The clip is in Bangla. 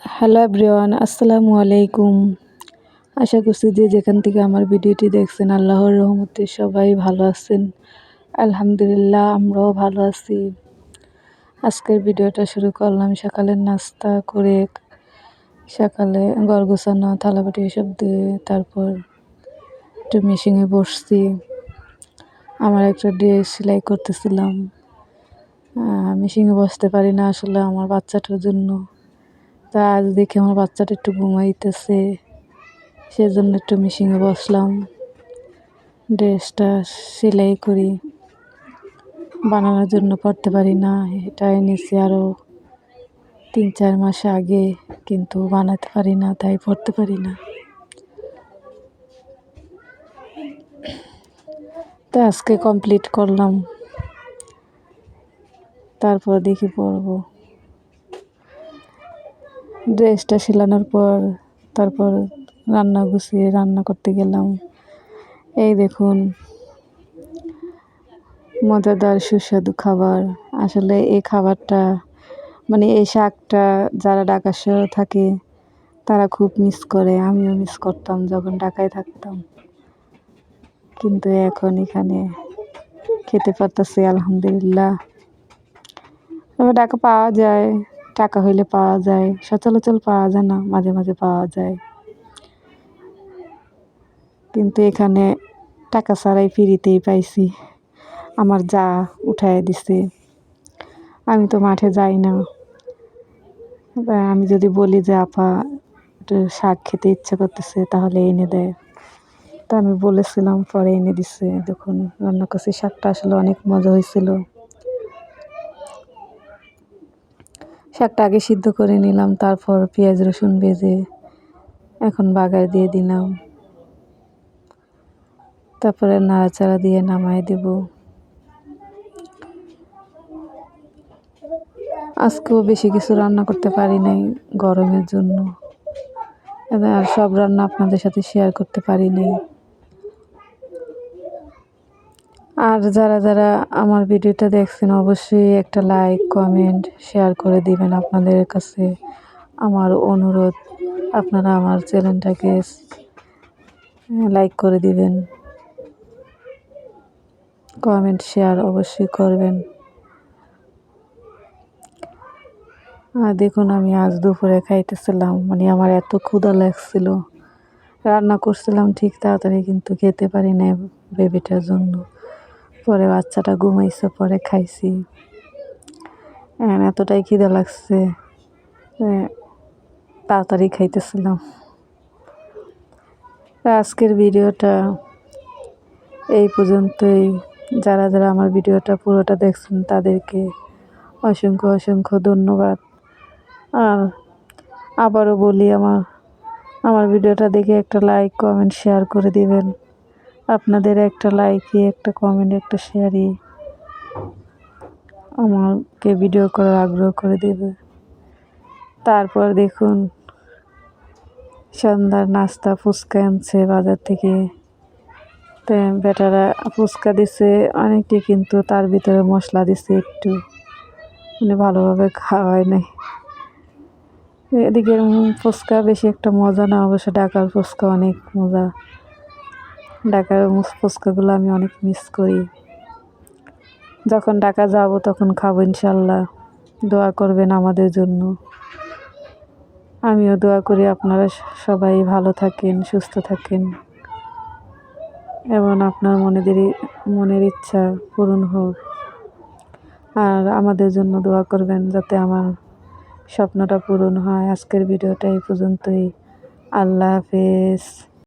হ্যালো এভরিওয়ান, আসসালামু আলাইকুম। আশা করছি যে যেখান থেকে আমার ভিডিওটি দেখছেন আল্লাহর রহমতে সবাই ভালো আছেন। আলহামদুলিল্লাহ, আমরাও ভালো আছি। আজকের ভিডিওটা শুরু করলাম সকালের নাস্তা করে, সকালে ঘর গোছানো, থালাবাটি এসব দিয়ে তারপর একটু মেশিনে বসছি। আমার একটা ড্রেস সেলাই করতেছিলাম। মেশিনে বসতে পারি না আসলে আমার বাচ্চাটার জন্য। তা আজ দেখি আমার বাচ্চাটা একটু ঘুমাইতেছে, সেজন্য একটু মেশিনে বসলাম। ড্রেসটা সেলাই করি, বানানোর জন্য করতে পারি না। এটা এনেছি আরও 3-4 মাস আগে, কিন্তু বানাতে পারি না, তাই পরতে পারি না। তা আজকে কমপ্লিট করলাম, তারপর দেখি পরবো। ড্রেসটা সেলানোর পর তারপর রান্না গুছিয়ে রান্না করতে গেলাম। এই দেখুন, মজাদার সুস্বাদু খাবার। আসলে এই খাবারটা এই শাকটা যারা ঢাকা শহরে থাকে তারা খুব মিস করে। আমিও মিস করতাম যখন ঢাকায় থাকতাম, কিন্তু এখন এখানে খেতে পারতেছি আলহামদুলিল্লাহ। তবে ঢাকা পাওয়া যায়, টাকা হইলে পাওয়া যায়, সচরাচর পাওয়া যায় না, মাঝে মাঝে পাওয়া যায়। কিন্তু এখানে টাকা ছাড়াই ফ্রিতেই পাইছি। আমার যা উঠায় দিছে, আমি তো মাঠে যাই না। আমি যদি বলি যে আপা একটু শাক খেতে ইচ্ছে করতেছে, তাহলে এনে দেয়। তো আমি বলেছিলাম, পরে এনে দিছে। দেখুন রান্না করছি, শাকটা আসলে অনেক মজা হয়েছিল। শাকটা আগে সিদ্ধ করে নিলাম, তারপর পেঁয়াজ রসুন ভেজে এখন বাগার দিয়ে দিলাম, তারপরে নাড়াচাড়া দিয়ে নামাই দেব। আজকেও বেশি কিছু রান্না করতে পারি নাই গরমের জন্য, আর সব রান্না আপনাদের সাথে শেয়ার করতে পারি নাই। আর যারা যারা আমার ভিডিওটা দেখছেন অবশ্যই একটা লাইক, কমেন্ট, শেয়ার করে দিবেন। আপনাদের কাছে আমার অনুরোধ, আপনারা আমার চ্যানেলটাকে লাইক করে দিবেন, কমেন্ট শেয়ার অবশ্যই করবেন। আর দেখুন, আমি আজ দুপুরে খাইতেছিলাম, আমার এত ক্ষুধা লাগছিল। রান্না করছিলাম ঠিক তাড়াতাড়ি, কিন্তু খেতে পারি না বেবিটার জন্য। পরে বাচ্চাটা ঘুমাইছে, পরে খাইছি। এতটাই খিদে লাগছে, তাড়াতাড়ি খাইতেছিলাম। আজকের ভিডিওটা এই পর্যন্তই। যারা যারা আমার ভিডিওটা পুরোটা দেখছেন তাদেরকে অসংখ্য অসংখ্য ধন্যবাদ। আর আবারও বলি, আমার ভিডিওটা দেখে একটা লাইক, কমেন্ট, শেয়ার করে দিবেন। আপনাদের একটা লাইকই, একটা কমেন্ট, একটা শেয়ারই আমাকে ভিডিও করার আগ্রহ করে দেবে। তারপর দেখুন, সন্ধ্যার নাস্তা ফুচকা আনছে বাজার থেকে। তো বেটারা ফুচকা দিছে অনেকটি, কিন্তু তার ভিতরে মশলা দিছে একটু, ভালোভাবে খাওয়াই নাই। এদিকে ফুচকা বেশি একটা মজা না, অবশ্য ঢাকার ফুচকা অনেক মজা। ঢাকার ফুচকাগুলো আমি অনেক মিস করি। যখন ঢাকা যাব তখন খাবো ইনশাল্লাহ। দোয়া করবেন আমাদের জন্য। আমিও দোয়া করি আপনারা সবাই ভালো থাকেন, সুস্থ থাকেন, এবং আপনার মনের ইচ্ছা পূরণ হোক। আর আমাদের জন্য দোয়া করবেন যাতে আমার স্বপ্নটা পূরণ হয়। আজকের ভিডিওটা এই পর্যন্তই। আল্লাহ হাফেজ।